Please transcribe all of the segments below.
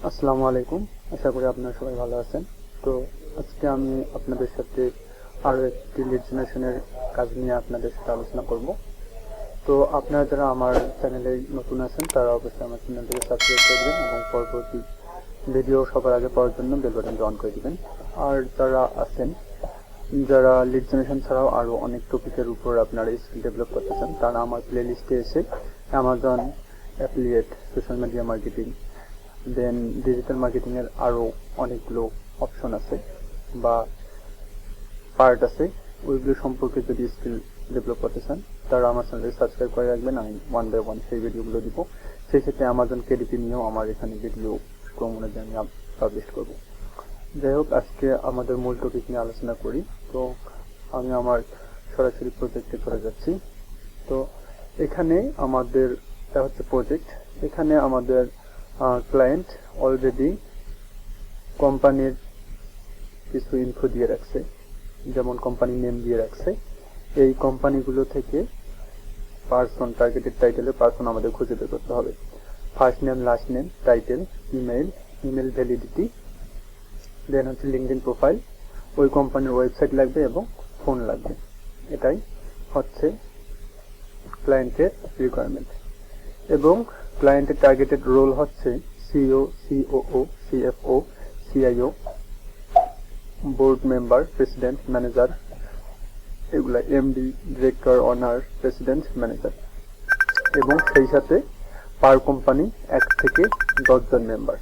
আসসালামু আলাইকুম। আশা করি আপনারা সবাই ভালো আছেন। তো আজকে আমি আপনাদের সাথে আরো একটি লিড জেনারেশনের কাজ নিয়ে আপনাদের সাথে আলোচনা করব। তো আপনারা যারা আমার চ্যানেলে নতুন আছেন তারা অবশ্যই আমার চ্যানেলটিকে সাবস্ক্রাইব করবেন এবং পরবর্তী ভিডিও সবার আগে পাওয়ার জন্য বেল বাটনটি অন করে দিবেন। আর যারা আছেন যারা লিড জেনারেশন ছাড়াও আরো অনেক টপিকের উপর আপনারা স্কিল ডেভেলপ করতে চান তারা আমার প্লে লিস্টে এসে Amazon affiliate, social media marketing, then digital marketing এর আরো অনেকগুলো অপশন আছে বা পার্ট আছে, ওইগুলো সম্পর্কে যদি স্কিল ডেভেলপ করতে চান তারা আমার চ্যানেলটি সাবস্ক্রাইব করে রাখবেন। আমি ওয়ান বাই ওয়ান সেই ভিডিওগুলো দিব। সেই ক্ষেত্রে অ্যামাজন কেডিপি নিয়েও আমার এখানে ভিডিও ক্রম অনুযায়ী আমি পাবলিশ করব। যাই হোক, আজকে আমাদের মূল টপিক নিয়ে আলোচনা করি। তো আমি আমার সরাসরি প্রজেক্টে চলে যাচ্ছি। তো এখানে আমাদের এটা হচ্ছে প্রজেক্ট। এখানে আমাদের ক্লায়েন্ট অলরেডি কোম্পানির কিছু ইনফো দিয়ে রাখছে, যেমন কোম্পানি নেম দিয়ে রাখছে। এই কোম্পানিগুলো থেকে পার্সন, টার্গেটেড টাইটেলের পার্সন আমাদের খুঁজে বের করতে হবে। First name, last name, title, email validity, then হচ্ছে লিঙ্কডইন প্রোফাইল, ওই কোম্পানির ওয়েবসাইট লাগবে এবং ফোন লাগবে। এটাই হচ্ছে ক্লায়েন্টের রিকোয়ারমেন্ট। এবং ক্লায়েন্টের টার্গেটেড রোল হচ্ছে CEO, COO, CFO, CIO, board member, president, manager, এগুলা MD, director, owner, president, manager. এবং সেই সাথে পার কোম্পানি 1 থেকে 10 জন মেম্বার।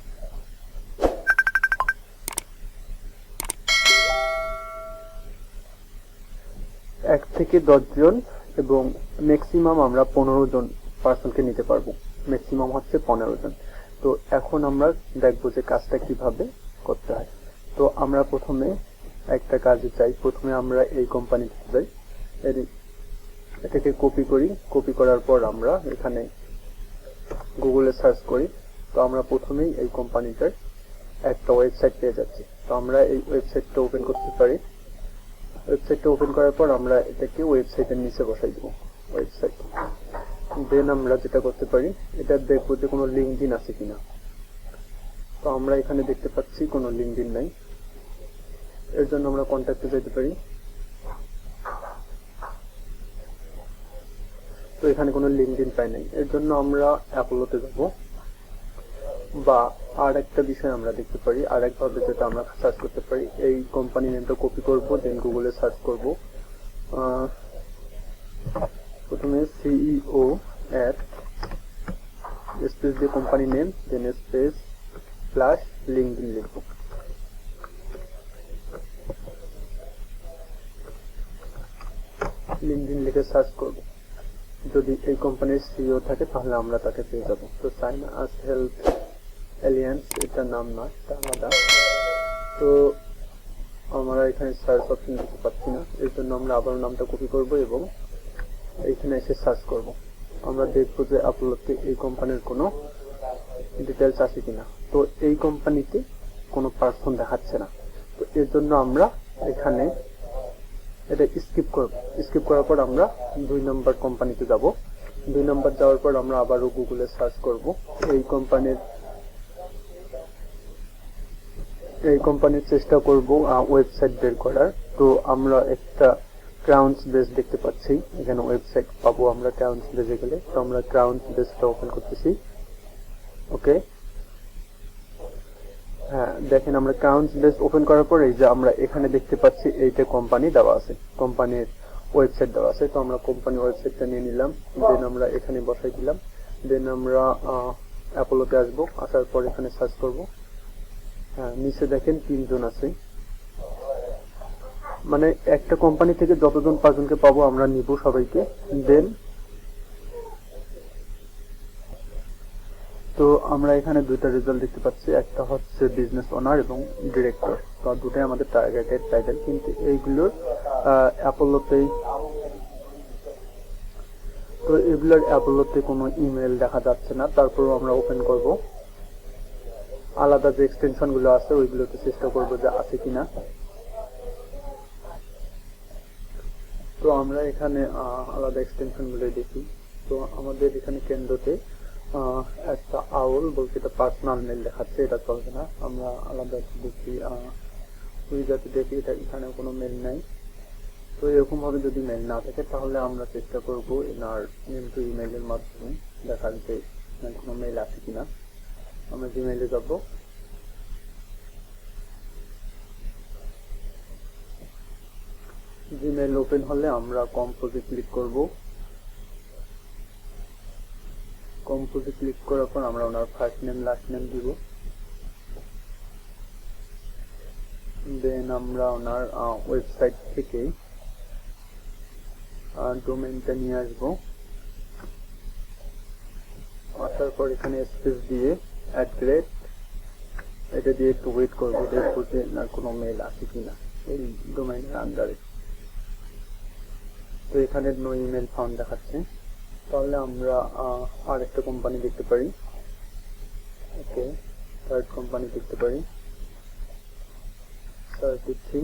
এক থেকে 10 জন এবং ম্যাক্সিমাম আমরা 15 জন পার্সনকে নিতে পারবো। ম্যাক্সিমাম হচ্ছে 15 জন। তো এখন আমরা দেখবো যে কাজটা কিভাবে করতে হয়। তো আমরা প্রথমে একটা কাজে চাই। প্রথমে আমরা এই কোম্পানিতে যাই, এটাকে কপি করি। কপি করার পর আমরা এখানে গুগলে সার্চ করি। তো আমরা প্রথমেই এই কোম্পানিটার একটা ওয়েবসাইট পেয়ে যাচ্ছি। তো আমরা এই ওয়েবসাইটটা ওপেন করতে পারি। ওয়েবসাইটটা ওপেন করার পর আমরা এটাকে ওয়েবসাইটের নিচে বসাই দেবো, ওয়েবসাইট। দেন আমরা যেটা করতে পারি, এটা দেখবো যে কোনো লিঙ্কডইন আছে কিনা। তো আমরা এখানে দেখতে পাচ্ছি কোনো লিঙ্কডইন নাই। এর জন্য আমরা কন্ট্যাক্টে যেতে পারি। তো এখানে কোনো লিঙ্কডইন পাই নাই। এর জন্য আমরা অ্যাপোলোতে যাব। বা আর একটা বিষয় আমরা দেখতে পারি, আর একভাবে যেটা আমরা সার্চ করতে পারি, এই কোম্পানি নেমটা কপি করব, দেন গুগলে সার্চ করব। প্রথমে সিইও এট স্পেস দিয়ে company name, then space plus LinkedIn লিখব। লিঙ্কডইন লিখে সার্চ করব। যদি এই কোম্পানির সিইও থাকে তাহলে আমরা তাকে পেয়ে যাব। তো সাইন আস হেল্প এলিয়েন্স, এটা নাম না, এটা আলাদা। তো আমরা এখানে সার্চ অপশন দেখতে পাচ্ছি না। এর জন্য আমরা আবার নামটা কপি করব এবং এইখানে এসে সার্চ করব। আমরা দেখবো যে আপলোডে এই কোম্পানির কোনো ডিটেলস আছে কিনা। তো এই কোম্পানিতে কোনো পার্সন দেখাচ্ছে না। তো এর জন্য আমরা এখানে এটা স্কিপ করব। স্কিপ করার পর আমরা 2 নম্বর কোম্পানিতে যাব। 2 নম্বর যাওয়ার পর আমরা আবারও গুগলে সার্চ করব এই কোম্পানির চেষ্টা করব ওয়েবসাইট বের করার। তো আমরা একটা ক্রাউন্স বেস দেখতে পাচ্ছি, এখানে ওয়েবসাইট পাবো আমরা ক্রাউন্স বেসে গেলে। তো আমরা ক্রাউন্স বেসটা ওপেন করতেছি। ওকে, হ্যাঁ, দেখেন আমরা ক্রাউন্স বেস ওপেন করার পর এই যে আমরা এখানে দেখতে পাচ্ছি এইটা কোম্পানি দেওয়া আছে, কোম্পানির ওয়েবসাইট দেওয়া আছে। তো আমরা কোম্পানি ওয়েবসাইটটা নিয়ে নিলাম, দেন আমরা এখানে বসাই দিলাম। দেন আমরা অ্যাপোলোতে আসবো। আসার পর এখানে সার্চ করব। হ্যাঁ, নিচে দেখেন 3 জন আছে। মানে একটা কোম্পানি থেকে যতজন পার্সনকে পাবো আমরা নিব সবাইকে। দেন তো আমরা এখানে 2টা রেজাল্ট দেখতে পাচ্ছি, একটা হচ্ছে বিজনেস ওনার এবং ডিরেক্টর। তো দুটাই আমাদের টার্গেটেড টাইটেল, কিন্তু এইগুলোর অ্যাপোলোতে কোনো ইমেল দেখা যাচ্ছে না। তারপরও আমরা ওপেন করব। আলাদা যে এক্সটেনশন গুলো আছে ওইগুলোতে চেষ্টা করব যে আছে কিনা। তো আমরা এখানে আলাদা এক্সটেনশন গুলো দেখি। তো আমাদের এখানে কেন্দ্রতে একটা আউল বলতে এটা পার্সোনাল মেল দেখাচ্ছে, এটা চলবে না। আমরা আলাদা দেখি, উইজাতে দেখি এটা এখানে কোনো মেল নাই। তো এরকম ভাবে যদি মেল না থাকে তাহলে আমরা চেষ্টা করব এনার নেম টু ইমেইলের মাধ্যমে দেখার যে কোনো মেল আছে কিনা। আমরা জিমেইলে যাব, জিমেইল ওপেন হলে আমরা কম্পোজে ক্লিক করব। কম্পোজে ক্লিক করার পর আমরা ওনার ফার্স্ট নেম লাস্ট নেম দিব, দেন আমরা ওনার ওয়েবসাইট থেকে ডোমেইনটা নিয়ে আসবো। আসার পর এখানে স্পেস দিয়ে @ এটা দিয়ে একটু ওয়েট করবো, দেখবো যে না কোনো মেল আছে কিনা এই ডোমেইনের আন্ডারে। তো এখানে নো ইমেল ফাউন্ড দেখাচ্ছে, তাহলে আমরা আর একটা কোম্পানি দেখতে পারি। ওকে, থার্ড কোম্পানি দেখতে পারি, সার্চ দিচ্ছি।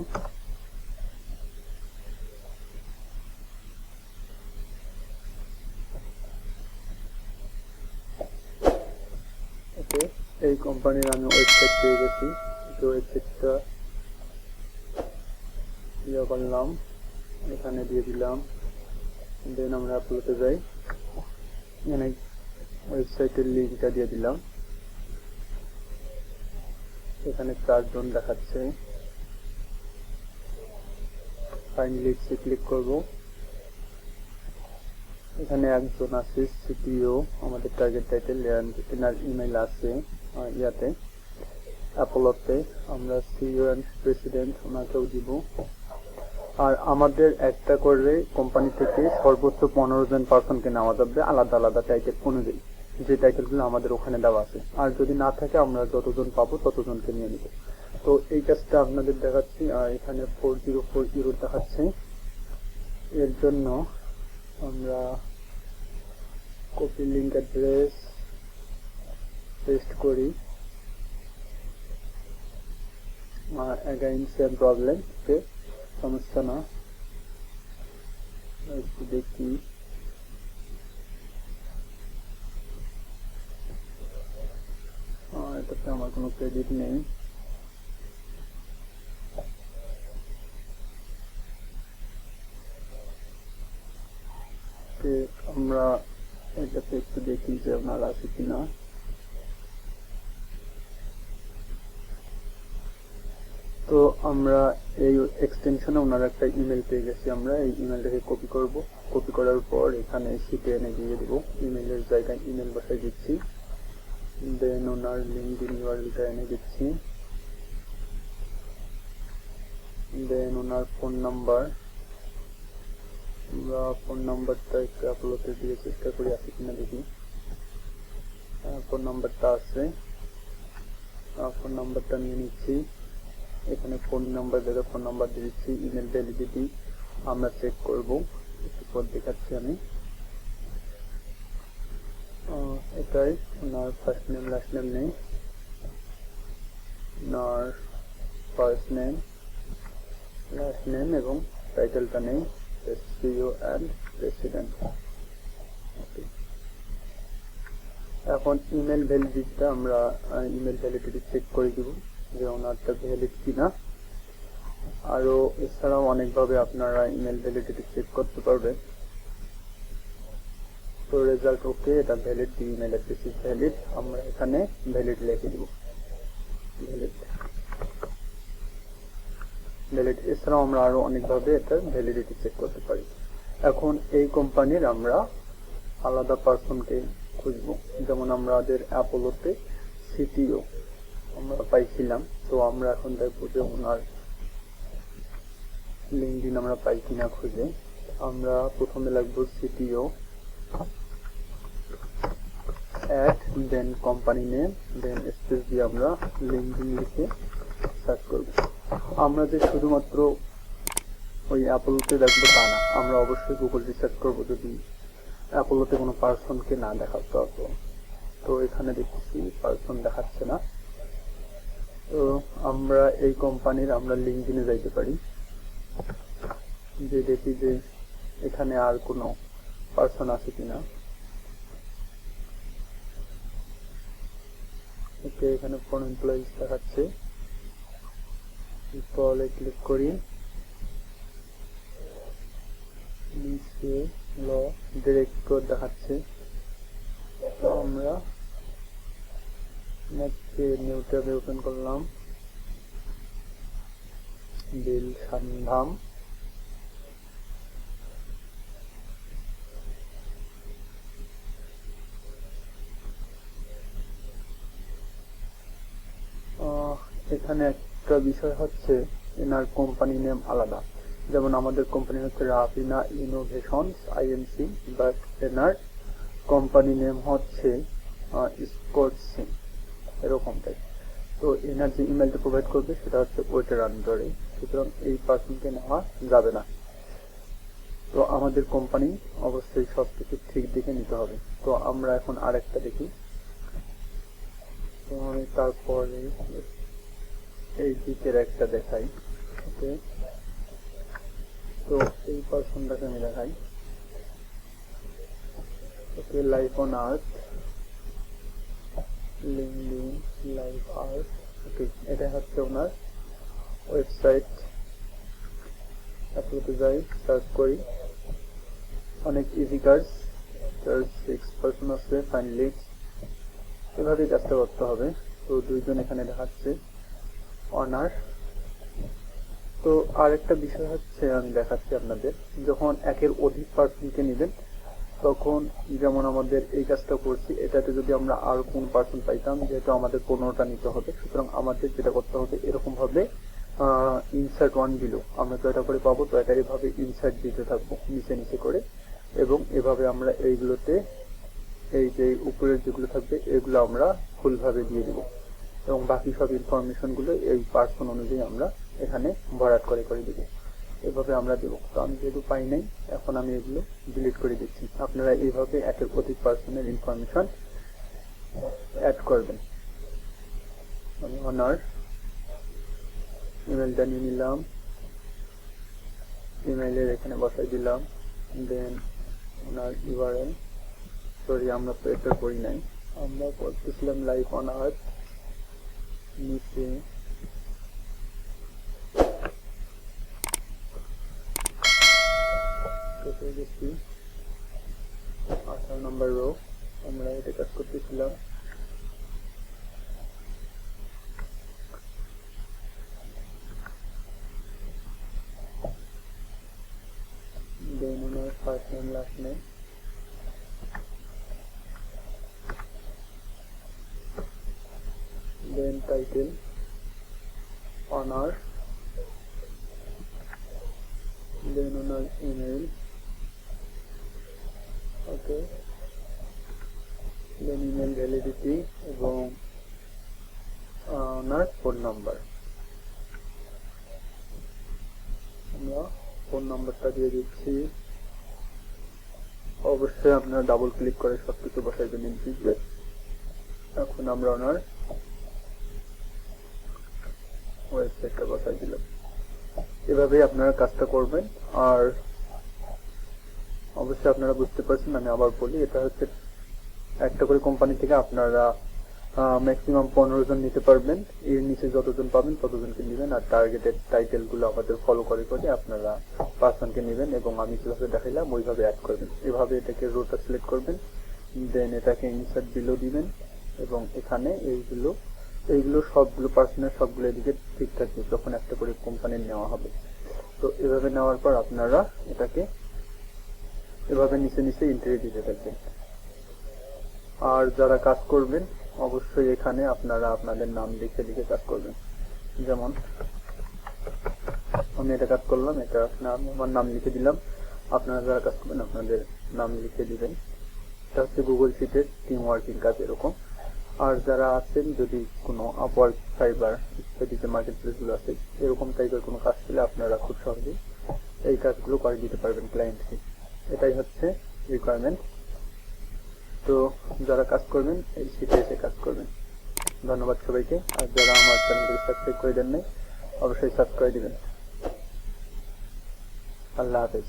ওকে, এই কোম্পানির আমি ওয়েবসাইট পেয়ে গেছি। ওয়েবসাইটটা ইয়ে করলাম, এখানে দিয়ে দিলাম, দেন আমরা আপলোডে যাই, এখানে ওয়েবসাইটের লিঙ্কটা দিয়ে দিলাম। এখানে 4 জন দেখাচ্ছে, ফাইন্ড লিস্টে ক্লিক করব। এখানে একজন আছে সিটিও, আমাদের টার্গেট টাইটেল, এনার ইমেল আছে ইয়াতে অ্যাপোলোতে, আমরা সিইও এন্ড প্রেসিডেন্ট ওনাকেও দিব। আর আমাদের একটা করে কোম্পানি থেকে সর্বোচ্চ 15 জন পার্সনকে নেওয়া যাবে আলাদা আলাদা টাইটেল অনুযায়ী, যে টাইটেলগুলো আমাদের ওখানে দেওয়া আছে। আর যদি না থাকে আমরা যতজন পাবো ততজনকে নিয়ে নিব। তো এই কাজটা আপনাদের দেখাচ্ছি। এখানে 4040 দেখাচ্ছে, এর জন্য আমরা কপি লিঙ্ক অ্যাড্রেস পেস্ট করি। অ্যাগাইন সেম প্রবলেম, ওকে সমস্যা না। একটু দেখি, এটাতে আমার কোনো ক্রেডিট নেই। আমরা এটাতে একটু দেখি যে আপনার আছে কিনা। তো আমরা এই এক্সটেনশনে ওনার একটা ইমেল পেয়ে গেছি, আমরা এই ইমেলটাকে কপি করব। কপি করার পর এখানে শিটে এনে দিয়ে দেবো, ইমেলের জায়গায় ইমেল বসাই দিচ্ছি, দেন ওনার লিঙ্কডিন ইউআরএলটা এনে দিচ্ছি, দেন ওনার ফোন নাম্বার, আমরা ফোন নাম্বারটা একটু আপলোডে দিয়ে চেষ্টা করি আছে কিনা দেখি। ফোন নাম্বারটা আছে, ফোন নাম্বারটা নিয়ে নিচ্ছি। এখানে ফোন নাম্বার জায়গায় ফোন নাম্বার দিয়ে দিচ্ছি। ইমেল ভ্যালিডিটি আমরা চেক করব, একটু পর দেখাচ্ছি আমি। এটাই ওনার ফার্স্ট নেম লাস্ট নেম নেই, ওনার ফার্স্ট নেম লাস্ট নেম এবং টাইটেলটা নেই, সিইও এন্ড প্রেসিডেন্ট। এখন ইমেল ভ্যালিডিটিটা আমরা ইমেল ভ্যালিডিটি চেক করে দিব যে ওনারটা ভ্যালিড কিনা। আরো এছাড়াও অনেকভাবে আপনারা ইমেল ভ্যালিডিটি চেক করতে পারবেন। তো রেজাল্ট ওকে, এটা valid, the email address is valid, আমরা এখানে ভ্যালিড লিখে দিব, ভ্যালিড ভ্যালিড। এছাড়াও আমরা আরো অনেকভাবে এটা ভ্যালিডিটি চেক করতে পারি। এখন এই কোম্পানির আমরা আলাদা পার্সনকে খুঁজবো, যেমন আমাদের অ্যাপোলোতে সিটিও আমরা পাইছিলাম। তো আমরা এখন দেখবো যে ওনার লিঙ্কডিন আমরা পাই কিনা খুঁজে। আমরা প্রথমে লিখবো CTO at, then company name, then space দিয়ে আমরা লিঙ্কডিন লিখে সার্চ করব। আমরা যে শুধুমাত্র ওই অ্যাপোলোতে দেখবো তা না, আমরা অবশ্যই গুগল রিসার্চ করবো যদি অ্যাপোলোতে কোনো পার্সনকে না দেখাতো। তো এখানে দেখছি পার্সন দেখাচ্ছে না। তো আমরা এই কোম্পানির আমরা লিঙ্কডিনে যাইতে পারি, যে দেখি যে এখানে আর কোনো পার্সন আছে কিনা। ওকে, এখানে ফোন এমপ্লয়িজ দেখাচ্ছে, পিপলে ক্লিক করি, নিচে ল ডিরেক্ট কোড দেখাচ্ছে। তো আমরা নেক্সট নিউ ট্যাবে ওপেন করলাম, বিল সন্ধান। এখানে একটা বিষয় হচ্ছে এনার কোম্পানি নেম আলাদা, যেমন আমাদের কোম্পানি হচ্ছে রাফিনা ইনোভেশনস আইএনসি, বাট এনার কোম্পানি নেম হচ্ছে স্পোর্টসিং, এরকমটাই। তো এনার যে ইমেলটা প্রোভাইড করবে সেটা হচ্ছে ওইটার আন্ডারে, সুতরাং এই পার্সনকে নেওয়া যাবে না। তো আমাদের কোম্পানি অবশ্যই সবকিছু ঠিক দেখে নিতে হবে। তো আমরা এখন আরেকটা দেখি। তো আমি তারপরে এই দিকের একটা দেখাই। ওকে, তো এই পার্সনটাকে আমি দেখাই। Okay, Life on Earth, LinkedIn Life Earth. Okay, এটা হচ্ছে ওনার ওয়েবসাইট। অ্যাপ্লিতে যাই, সার্চ করি, অনেক ইজি কাজ, 6% আছে, ফাইন লিডস, এভাবেই কাজটা করতে হবে। তো দুইজন এখানে দেখাচ্ছে অনার। তো আরেকটা বিষয় হচ্ছে আমি দেখাচ্ছি আপনাদের, যখন একের অধিক পার্সনকে নেবেন তখন, যেমন আমাদের এই কাজটা করছি, এটাতে যদি আমরা আরো কোন পার্সন পাইতাম, যেহেতু আমাদের 15টা নিতে হবে, সুতরাং আমাদের যেটা করতে হবে এরকম ভাবে ইনসার্ট ওয়ান বিলো, আমরা জয়টা করে পাবো, তো এটা এভাবে ইনসার্ট দিতে থাকবো নিচে নিচে করে, এবং এভাবে আমরা এইগুলোতে এই যে উপরের যেগুলো থাকবে এগুলো আমরা ফুলভাবে দিয়ে দিব, এবং বাকি সব ইনফরমেশন গুলো এই পার্সন অনুযায়ী আমরা এখানে ভরাট করে করে দিব, এভাবে আমরা দেবো। তো আমি যেহেতু পাই নাই, এখন আমি এগুলো ডিলিট করে দিচ্ছি। আপনারা এইভাবে একের অধিক পার্সনের ইনফরমেশন অ্যাড করবেন। আমি অনার ইমেলটা নিয়ে নিলাম, ইমেইলের এখানে বসাই দিলাম, দেন ওনার ইউআরএল, সরি আমরা তো এটা করি নাই, আমরা করতেছিলাম লাইফ অন আর্থ, নিচে গেছি 18 নম্বর রো, আমরা এটা কাজ করতেছিলাম। দেন ওনার ফার্স্ট নেম লাস্ট নেম, দেন টাইটেল অনার, দেন ওনার ইমেল, ওকে, দেন ইমেল ভ্যালিডিটি এবং ওনার ফোন নাম্বার। আমরা ফোন নাম্বারটা দিয়ে দিচ্ছি, অবশ্যই আপনারা ডাবল ক্লিক করে সবকিছু বসাইবেন ইনফিডে। এখন আমরা ওনার ওয়েবসাইটটা বসাই দিলাম, এভাবেই আপনারা কাজটা করবেন। আর অবশ্যই আপনারা বুঝতে পারছেন, আমি আবার বলি, এটা হচ্ছে একটা করে কোম্পানি থেকে আপনারা ম্যাক্সিমাম 15 জন নিতে পারবেন, এর নিচে যতজন পাবেন ততজনকে নেবেন, আর টার্গেটেড টাইটেল গুলো আমাদের ফলো করে করে আপনারা পার্সনকে নেবেন, এবং আমি যেভাবে দেখাইলাম ওইভাবে অ্যাড করবেন। এভাবে এটাকে রোটা সিলেক্ট করবেন, দেন এটাকে ইনসার্ট বিলো দিবেন, এবং এখানে এইগুলো সবগুলো পার্সনের সবগুলো এদিকে ঠিক থাকবে যখন একটা করে কোম্পানির নেওয়া হবে। তো এভাবে নেওয়ার পর আপনারা এটাকে এভাবে নিচে নিচে এন্ট্রি দিতে থাকবেন। আর যারা কাজ করবেন অবশ্যই এখানে আপনারা আপনাদের নাম লিখে লিখে কাজ করবেন। যেমন আমি এটা কাজ করলাম, এটা আমার নাম লিখে দিলাম, আপনারা যারা কাজ করবেন আপনাদের নাম লিখে দিবেন। এটা হচ্ছে গুগল শিটের টিম ওয়ার্কিং কাজ এরকম। আর যারা আছেন, যদি কোনো আপওয়ার্ক, ফাইবার ইত্যাদি যে মার্কেট প্লেস গুলো আছে, এরকম টাইপের কোনো কাজ ছিল, আপনারা খুব সহজেই এই কাজগুলো করে দিতে পারবেন ক্লায়েন্টকে। এটাই হচ্ছে রিকোয়ারমেন্ট। তো যারা কাজ করবেন এই শিটে এসে কাজ করবেন। ধন্যবাদ সবাইকে। আর যারা আমার চ্যানেলটিকে সাবস্ক্রাইব করে দেন নাই, অবশ্যই সাবস্ক্রাইব দিবেন। আল্লাহ হাফেজ।